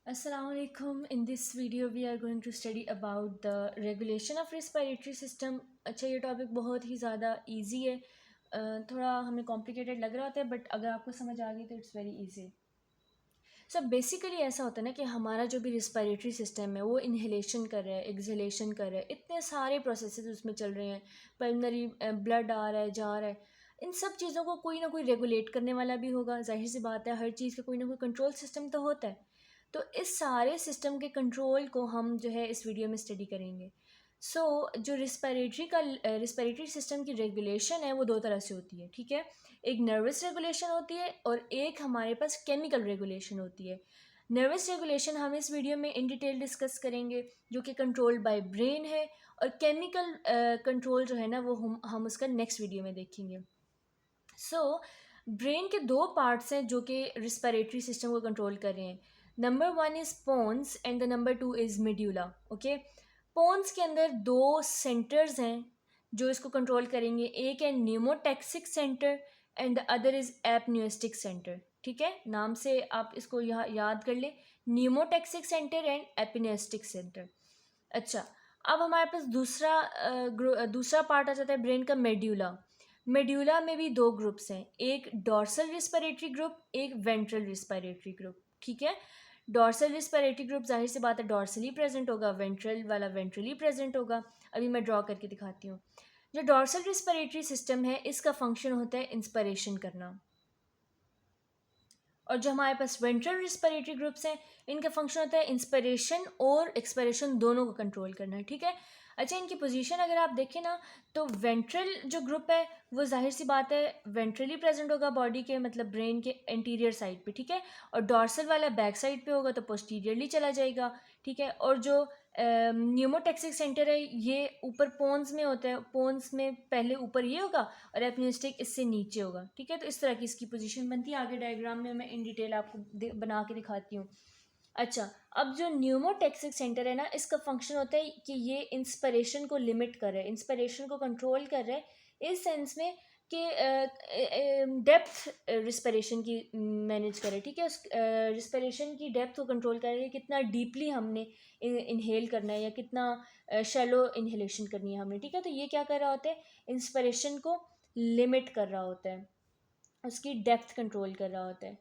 Assalamu alaikum. In this video we are going to study about the regulation of respiratory system. अच्छा, ये topic बहुत ही ज़्यादा easy है. थोड़ा हमें कॉम्प्लिकेटेड लग रहा होता है, बट अगर आपको समझ आ गई तो it's very easy. So basically ऐसा होता है ना कि हमारा जो भी रिस्पायरेटरी सिस्टम है वो इन्हेलेशन कर रहा है, एक्सहेलेशन कर रहा है, इतने सारे प्रोसेसेस उसमें चल रहे हैं. पल्मनरी ब्लड आ रहा है, जा रहा है. इन सब चीज़ों को कोई ना कोई रेगुलेट करने वाला भी होगा. जाहिर सी बात है, हर चीज़ का कोई ना कोई कंट्रोल सिस्टम तो होता है. तो इस सारे सिस्टम के कंट्रोल को हम जो है इस वीडियो में स्टडी करेंगे. जो रिस्पायरेटरी सिस्टम की रेगुलेशन है वो दो तरह से होती है, ठीक है. एक नर्वस रेगुलेशन होती है और एक हमारे पास केमिकल रेगुलेशन होती है. नर्वस रेगुलेशन हम इस वीडियो में इन डिटेल डिस्कस करेंगे, जो कि कंट्रोल्ड बाय ब्रेन है. और केमिकल कंट्रोल जो है ना वो हम उसका नेक्स्ट वीडियो में देखेंगे. सो ब्रेन के दो पार्ट्स हैं जो कि रिस्पायरेटरी सिस्टम को कंट्रोल कर रहे हैं. Number one is pons and the number two is medulla. Okay, pons के अंदर दो सेंटर्स हैं जो इसको कंट्रोल करेंगे. एक है pneumotaxic centre and the other is apneustic centre. ठीक है, नाम से आप इसको यहाँ याद कर लें, pneumotaxic centre and apneustic centre. अच्छा, अब हमारे पास दूसरा पार्ट आ जाता है ब्रेन का, मेड्यूला. मेड्यूला में भी दो ग्रुप्स हैं, एक डॉर्सल रिस्पिरेटरी ग्रुप, एक वेंट्रल रिस्पिरेटरी ग्रुप. ठीक है, डॉर्सल रिस्पिरेटरी ग्रुप जाहिर सी बात है डॉर्सली प्रेजेंट होगा, वेंट्रल वाला वेंट्रली प्रेजेंट होगा. अभी मैं ड्रॉ करके दिखाती हूँ. जो डॉर्सल रिस्पिरेटरी सिस्टम है इसका फंक्शन होता है इंस्पिरेशन करना. और जो हमारे पास वेंट्रल रिस्पिरेटरी ग्रुप्स हैं इनका फंक्शन होता है इंस्पिरेशन और एक्सपिरेशन दोनों को कंट्रोल करना है. ठीक है. अच्छा, इनकी पोजीशन अगर आप देखें ना, तो वेंट्रल जो ग्रुप है वो जाहिर सी बात है वेंट्रली प्रेजेंट होगा बॉडी के, मतलब ब्रेन के एंटीरियर साइड पे. ठीक है, और डॉर्सल वाला बैक साइड पे होगा तो पोस्टीरियरली चला जाएगा. ठीक है, और जो न्यूमोटैक्सिक सेंटर है ये ऊपर पोन्स में होता है, पोन्स में पहले ऊपर ये होगा और एपन्यूस्टिक इससे नीचे होगा. ठीक है, तो इस तरह की इसकी पोजीशन बनती है. आगे डायग्राम में मैं इन डिटेल आपको बना के दिखाती हूँ. अच्छा, अब जो न्यूमोटैक्सिक सेंटर है ना, इसका फंक्शन होता है कि ये इंस्पिरेशन को लिमिट कर रहा है, इंस्पिरेशन को कंट्रोल कर रहा है, इस सेंस में कि डेप्थ रिस्पिरेशन की मैनेज करे. ठीक है, उस रिस्पिरेशन की डेप्थ को कंट्रोल करे, कितना डीपली हमने इनहेल करना है या कितना शैलो इनहेलेशन करनी है हमने. ठीक है, तो ये क्या कर रहा होता है, इंस्पिरेशन को लिमिट कर रहा होता है, उसकी डेप्थ कंट्रोल कर रहा होता है.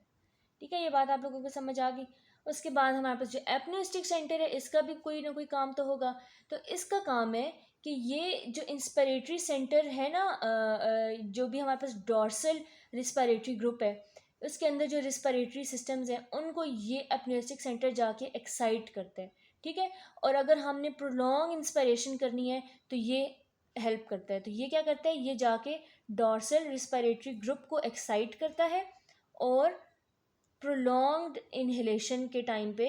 ठीक है, ये बात आप लोगों को समझ आ गई. उसके बाद हमारे पास जो एपन्यूस्टिक सेंटर है इसका भी कोई ना कोई काम तो होगा. तो इसका काम है कि ये जो इंस्पिरेटरी सेंटर है ना, जो भी हमारे पास डॉर्सल रिस्पिरेटरी ग्रुप है उसके अंदर जो रिस्पिरेटरी सिस्टम्स हैं उनको ये एपन्यूस्टिक सेंटर जाके एक्साइट करते हैं. ठीक है, और अगर हमने प्रोलॉन्ग इंस्पिरेशन करनी है तो ये हेल्प करता है. तो ये क्या करता है, ये जाके डॉर्सल रिस्पिरेटरी ग्रुप को एक्साइट करता है और प्रोलॉन्ग्ड इन्हेलेशन के टाइम पे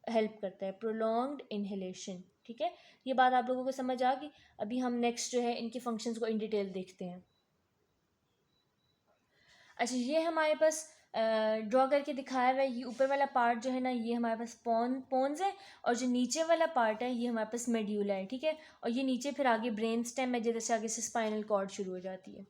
हेल्प करता है, प्रोलॉन्ग्ड इन्हेलेशन. ठीक है, ये बात आप लोगों को समझ आ गई. अभी हम नेक्स्ट जो है इनके फंक्शंस को इन डिटेल देखते हैं. अच्छा, ये हमारे पास ड्रॉ करके दिखाया हुआ है. ये ऊपर वाला पार्ट जो है ना ये हमारे पास पोन्स है, और जो नीचे वाला पार्ट है ये हमारे पास मेड्यूला है. ठीक है, और ये नीचे फिर आगे ब्रेन स्टेम है, जैसे आगे से स्पाइनल कॉर्ड शुरू हो जाती है.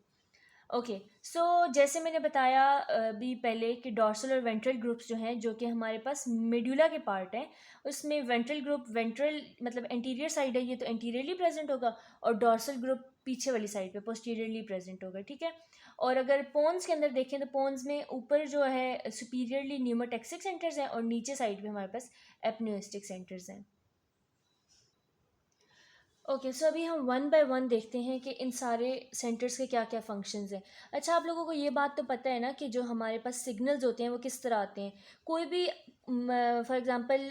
ओके, सो जैसे मैंने बताया अभी पहले कि डॉर्सल और वेंट्रल ग्रुप्स जो हैं जो कि हमारे पास मेडुला के पार्ट हैं, उसमें वेंट्रल ग्रुप, वेंट्रल मतलब एंटीरियर साइड है ये, तो एंटीरियरली प्रेजेंट होगा, और डॉर्सल ग्रुप पीछे वाली साइड पे पोस्टीरियरली प्रेजेंट होगा. ठीक है, और अगर पोन्स के अंदर देखें तो पोन्स में ऊपर जो है सुपीरियरली न्यूमोटैक्सिक सेंटर्स हैं और नीचे साइड पे हमारे पास एपन्यूस्टिक सेंटर्स हैं. ओके, सो अभी हम वन बाय वन देखते हैं कि इन सारे सेंटर्स के क्या क्या फंक्शंस हैं. अच्छा, आप लोगों को ये बात तो पता है ना कि जो हमारे पास सिग्नल्स होते हैं वो किस तरह आते हैं. कोई भी फॉर एग्जांपल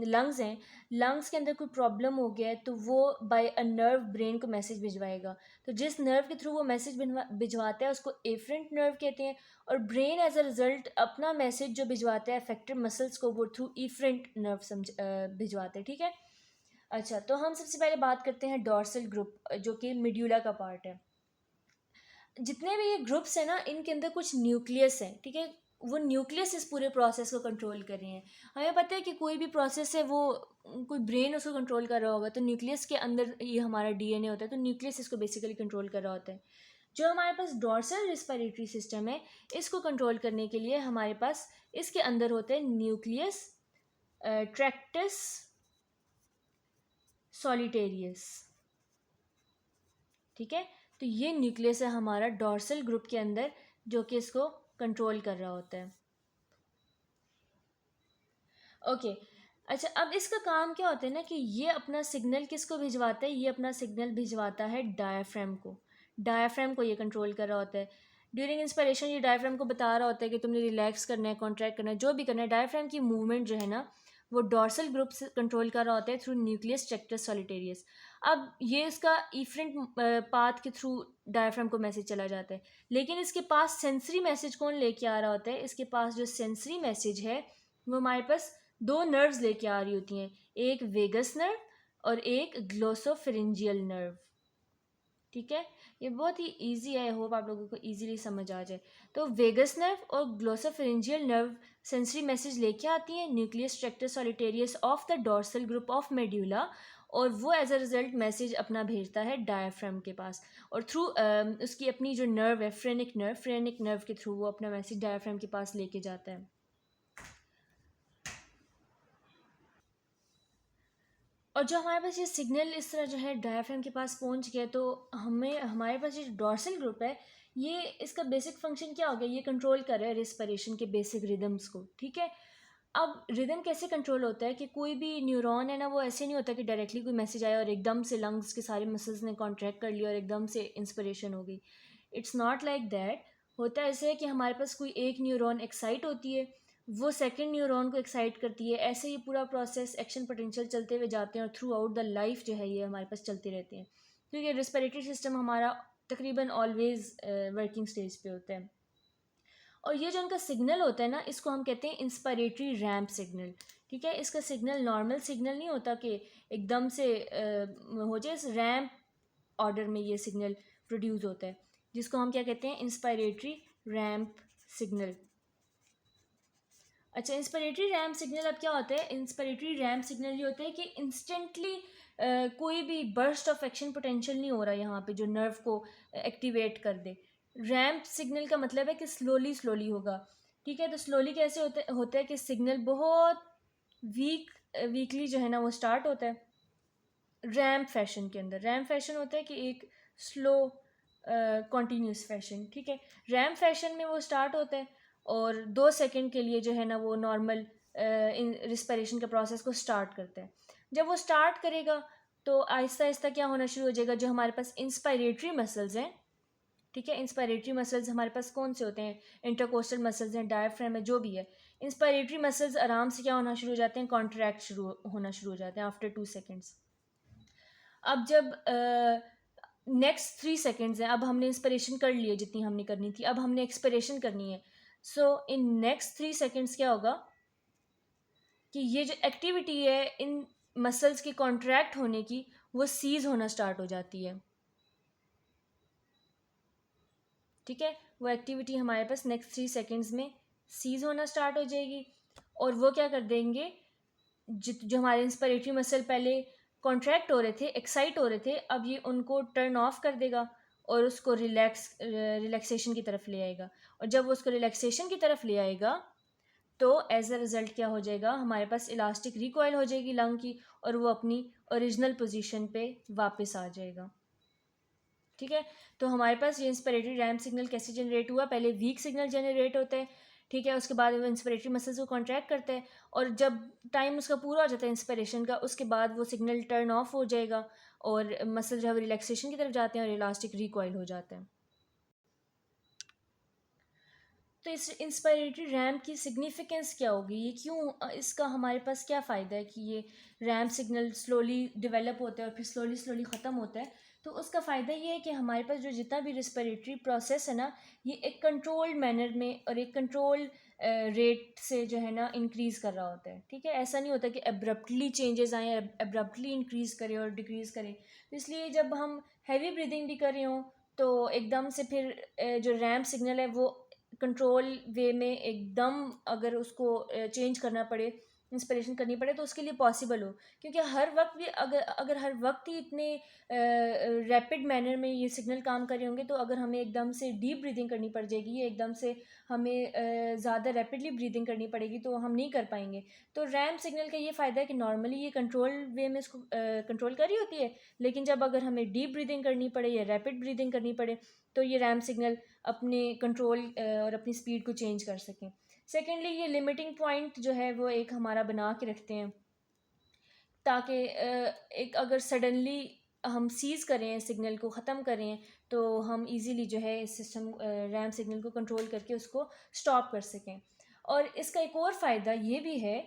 लंग्स हैं, लंग्स के अंदर कोई प्रॉब्लम हो गया है तो वो बाय अ नर्व ब्रेन को मैसेज भिजवाएगा. तो जिस नर्व के थ्रू वो मैसेज भिजवाता है उसको एफरेंट नर्व कहते हैं, और ब्रेन एज अ रिजल्ट अपना मैसेज जो भिजवाता है अफेक्टेड मसल्स को वो थ्रू इफरेंट नर्व भिजवाते हैं. ठीक है. अच्छा, तो हम सबसे पहले बात करते हैं डॉर्सल ग्रुप जो कि मिड्यूला का पार्ट है. जितने भी ये ग्रुप्स हैं ना इनके अंदर कुछ न्यूक्लियस है. ठीक है, वो न्यूक्लियस इस पूरे प्रोसेस को कंट्रोल कर रहे हैं. हमें पता है कि कोई भी प्रोसेस है वो कोई ब्रेन उसको कंट्रोल कर रहा होगा, तो न्यूक्लियस के अंदर ये हमारा डीएनए होता है, तो न्यूक्लियस इसको बेसिकली कंट्रोल कर रहा होता है. जो हमारे पास डॉर्सल रिस्पिरेटरी सिस्टम है इसको कंट्रोल करने के लिए हमारे पास इसके अंदर होते हैं न्यूक्लियस ट्रैक्टस सॉलिटेरियस। ठीक है, तो ये न्यूक्लियस है हमारा डॉर्सल ग्रुप के अंदर, जो कि इसको कंट्रोल कर रहा होता है। ओके, अच्छा, अब इसका काम क्या होता है ना कि ये अपना सिग्नल किसको भिजवाता है, ये अपना सिग्नल भिजवाता है डायाफ्राम को। डायाफ्राम को ये कंट्रोल कर रहा होता है। ड्यूरिंग इंस्पिरेशन ये डायाफ्राम को बता रहा होता है कि तुमने रिलैक्स करना है, कॉन्ट्रैक्ट करना है, जो भी करना है। डायाफ्राम की मूवमेंट जो है ना वो डॉर्सल ग्रुप से कंट्रोल कर रहा होता है थ्रू न्यूक्लियस ट्रैक्टस सॉलिटेरियस। अब ये इसका इफरेंट पाथ के थ्रू डायाफ्राम को मैसेज चला जाता है, लेकिन इसके पास सेंसरी मैसेज कौन लेके आ रहा होता है? इसके पास जो सेंसरी मैसेज है वो हमारे पास दो नर्व्स लेके आ रही होती हैं, एक वेगस नर्व और एक ग्लोसोफिरिंजियल नर्व। ठीक है, ये बहुत ही इजी है, आई होप आप लोगों को इजीली समझ आ जाए। तो वेगस नर्व और ग्लोसोफिरिंजियल नर्व सेंसरी मैसेज लेके आती हैं nucleus tractus solitarius of the dorsal group of medulla, और वो एज अ रिजल्ट मैसेज अपना भेजता है डायाफ्राम के पास, और थ्रू उसकी अपनी जो नर्व है फ्रेनिक नर्व के थ्रू वो अपना मैसेज डायाफ्राम के पास लेके जाता है। और जो हमारे पास ये सिग्नल इस तरह जो है डायाफ्राम के पास पहुंच गया, तो हमें हमारे पास ये डॉर्सल ग्रुप है, ये इसका बेसिक फंक्शन क्या हो गया, ये कंट्रोल कर रहा है रेस्पिरेशन के बेसिक रिदम्स को। ठीक है, अब रिदम कैसे कंट्रोल होता है कि कोई भी न्यूरॉन है ना, वो ऐसे नहीं होता कि डायरेक्टली कोई मैसेज आया और एकदम से लंग्स के सारे मसल्स ने कॉन्ट्रैक्ट कर लिया और एकदम से इंस्पिरेशन हो गई। It's not like that. होता ऐसे है कि हमारे पास कोई एक न्यूरॉन एक्साइट होती है, वो सेकंड न्यूरॉन को एक्साइट करती है, ऐसे ही पूरा प्रोसेस एक्शन पोटेंशियल चलते हुए जाते हैं, और थ्रू आउट द लाइफ जो है ये हमारे पास चलते रहते हैं, क्योंकि रिस्पिरेटरी सिस्टम हमारा तकरीबन ऑलवेज वर्किंग स्टेज पे होता है। और ये जो उनका सिग्नल होता है ना, इसको हम कहते हैं इंस्पायरेटरी रैम्प सिग्नल। ठीक है, इसका सिग्नल नॉर्मल सिग्नल नहीं होता कि एकदम से हो जाए, इस रैम्प ऑर्डर में ये सिग्नल प्रोड्यूस होता है, जिसको हम क्या कहते हैं, इंस्पायरेटरी रैम्प सिग्नल। अच्छा, इंस्पिरेटरी रैम्प सिग्नल अब क्या होता है? इंस्पिरेटरी रैम्प सिग्नल ये होता है कि इंस्टेंटली कोई भी बर्स्ट ऑफ एक्शन पोटेंशियल नहीं हो रहा यहाँ पे जो नर्व को एक्टिवेट कर दे। रैम्प सिग्नल का मतलब है कि स्लोली स्लोली होगा। ठीक है, तो स्लोली कैसे होता है कि सिग्नल बहुत वीकली जो है ना वो स्टार्ट होता है रैम्प फैशन के अंदर। रैम्प फैशन होता है कि एक स्लो कॉन्टीन्यूस फैशन। ठीक है, रैम्प फैशन में वो स्टार्ट होता है और 2 सेकंड के लिए जो है ना वो नॉर्मल इन रिस्पिरेशन के प्रोसेस को स्टार्ट करता है। जब वो स्टार्ट करेगा तो आहिस्ता आहिस्ता क्या होना शुरू हो जाएगा, जो हमारे पास इंस्पायरेटरी मसल्स हैं। ठीक है, इंस्पायरेटरी मसल्स हमारे पास कौन से होते हैं? इंटरकोस्टल मसल्स हैं, डायफ्राम है, जो भी है। इंस्पायरेटरी मसल्स आराम से क्या होना शुरू हो जाते हैं, कॉन्ट्रैक्ट होना शुरू हो जाते हैं आफ्टर 2 सेकेंड्स। अब जब नेक्स्ट 3 सेकेंड्स हैं, अब हमने इंस्पिरेशन कर ली है जितनी हमने करनी थी, अब हमने एक्सपिरेशन करनी है। सो इन नेक्स्ट 3 सेकेंड्स क्या होगा कि ये जो एक्टिविटी है इन मसल्स के कॉन्ट्रैक्ट होने की, वो सीज होना स्टार्ट हो जाती है। ठीक है, वो एक्टिविटी हमारे पास नेक्स्ट 3 सेकेंड्स में सीज होना स्टार्ट हो जाएगी, और वो क्या कर देंगे, जो हमारे इंस्पिरेटरी मसल पहले कॉन्ट्रैक्ट हो रहे थे, एक्साइट हो रहे थे, अब ये उनको टर्न ऑफ कर देगा और उसको रिलैक्सेशन की तरफ ले आएगा। और जब वो उसको रिलैक्सेशन की तरफ ले आएगा तो एज अ रिज़ल्ट क्या हो जाएगा, हमारे पास इलास्टिक रिकॉयल हो जाएगी लंग की, और वो अपनी ओरिजिनल पोजीशन पे वापस आ जाएगा। ठीक है, तो हमारे पास ये इंस्पिरेटरी रैम्प सिग्नल कैसे जनरेट हुआ? पहले वीक सिग्नल जनरेट होता है। ठीक है, उसके बाद वो इंस्पिरेटरी मसल्स को कॉन्ट्रैक्ट करता है, और जब टाइम उसका पूरा हो जाता है इंस्पिरेशन का, उसके बाद वो सिग्नल टर्न ऑफ हो जाएगा और मसल जो है रिलैक्सेशन की तरफ जाते हैं और इलास्टिक रिकॉयल हो जाता है। तो इस इंस्पायरेटरी रैम्प की सिग्निफिकेंस क्या होगी, ये क्यों, इसका हमारे पास क्या फ़ायदा है कि ये रैम्प सिग्नल स्लोली डेवलप होता है और फिर स्लोली स्लोली ख़त्म होता है? तो उसका फ़ायदा ये है कि हमारे पास जो जितना भी रिस्पिरेटरी प्रोसेस है ना, ये एक कंट्रोल्ड मैनर में और एक कंट्रोल रेट से जो है ना इंक्रीज़ कर रहा होता है। ठीक है, ऐसा नहीं होता कि एब्रप्टली चेंजेस आएँ, एब्रप्टली इंक्रीज़ करें और डिक्रीज़ करें। तो इसलिए जब हम हैवी ब्रीदिंग भी कर रहे हों तो एकदम से फिर जो रैम्प सिग्नल है वो कंट्रोल वे में एकदम अगर उसको चेंज करना पड़े इंस्पिरेशन करनी पड़े तो उसके लिए पॉसिबल हो, क्योंकि हर वक्त भी अगर अगर हर वक्त ही इतने रैपिड मैनर में ये सिग्नल काम कर रहे होंगे, तो अगर हमें एकदम से डीप ब्रीदिंग करनी पड़ जाएगी, एकदम से हमें ज़्यादा रैपिडली ब्रीदिंग करनी पड़ेगी, तो हम नहीं कर पाएंगे। तो रैम सिग्नल का ये फ़ायदा है कि नॉर्मली ये कंट्रोल वे में इसको कंट्रोल कर रही होती है, लेकिन जब अगर हमें डीप ब्रीदिंग करनी पड़े या रैपिड ब्रीदिंग करनी पड़े, तो ये रैम सिग्नल अपने कंट्रोल और अपनी स्पीड को चेंज कर सकें। सेकेंडली, ये लिमिटिंग पॉइंट जो है वो एक हमारा बना के रखते हैं, ताकि एक अगर सडनली हम सीज़ करें, सिग्नल को ख़त्म करें, तो हम इजीली जो है इस सिस्टम रैम सिग्नल को कंट्रोल करके उसको स्टॉप कर सकें। और इसका एक और फ़ायदा ये भी है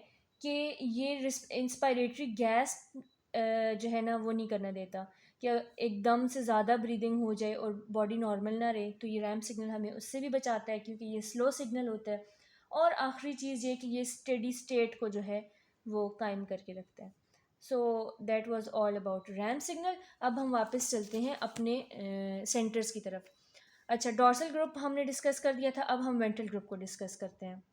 कि ये इंस्पायरेटरी गैस जो है ना वो नहीं करना देता, कि एकदम से ज़्यादा ब्रीदिंग हो जाए और बॉडी नॉर्मल ना रहे, तो ये रैम सिग्नल हमें उससे भी बचाता है, क्योंकि ये स्लो सिग्नल होता है। और आखिरी चीज़ ये कि ये स्टेडी स्टेट को जो है वो कायम करके रखता है। So that was all about RAM signal. अब हम वापस चलते हैं अपने सेंटर्स की तरफ। अच्छा, डॉर्सल ग्रुप हमने डिस्कस कर दिया था, अब हम वेंट्रल ग्रुप को डिस्कस करते हैं।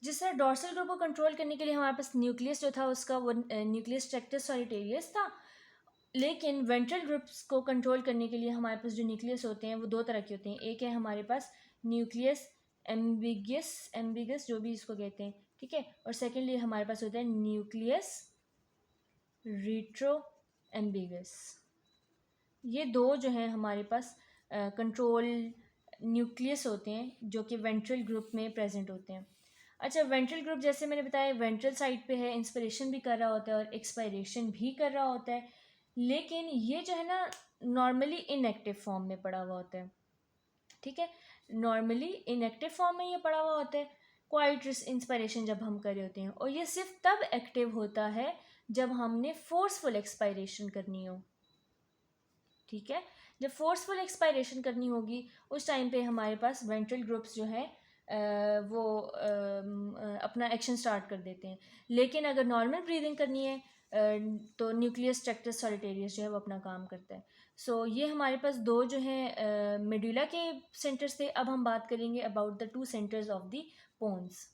जिस तरह डॉर्सल ग्रुप को कंट्रोल करने के लिए हमारे पास न्यूक्लियस जो था उसका वो न्यूक्लियस ट्रैक्टस सॉलिटेरियस था, लेकिन वेंट्रल ग्रुप्स को कंट्रोल करने के लिए हमारे पास जो न्यूक्लियस होते हैं वो दो तरह के होते हैं। एक है हमारे पास न्यूक्लियस एम्बिगस, एम्बिगस जो भी इसको कहते हैं, ठीक है, और सेकेंडली हमारे पास होता है न्यूक्लियस रिट्रो एम्बिगस। ये दो जो हैं हमारे पास कंट्रोल न्यूक्लियस होते हैं जो कि वेंट्रल ग्रुप में प्रेजेंट होते हैं। अच्छा, वेंट्रल ग्रुप जैसे मैंने बताया वेंट्रल साइड पे है, इंस्पिरेशन भी कर रहा होता है और एक्सपायरेशन भी कर रहा होता है, लेकिन ये जो है ना नॉर्मली इनएक्टिव फॉर्म में पड़ा हुआ होता है, ठीक है, नॉर्मली इनएक्टिव फॉर्म में ये पड़ा हुआ होता है क्वाइट इंस्पायरेशन जब हम कर रहे होते हैं, और ये सिर्फ तब एक्टिव होता है जब हमने फोर्सफुल एक्सपायरेशन करनी हो, ठीक है। जब फोर्सफुल एक्सपायरेशन करनी होगी उस टाइम पे हमारे पास वेंट्रल ग्रुप्स जो है वो अपना एक्शन स्टार्ट कर देते हैं, लेकिन अगर नॉर्मल ब्रीदिंग करनी है तो न्यूक्लियस ट्रैक्टस सॉलिटेरियस जो है वो अपना काम करता है। सो ये हमारे पास दो जो हैं मेडुला के सेंटर्स थे। अब हम बात करेंगे about the two centres of the पोन्स।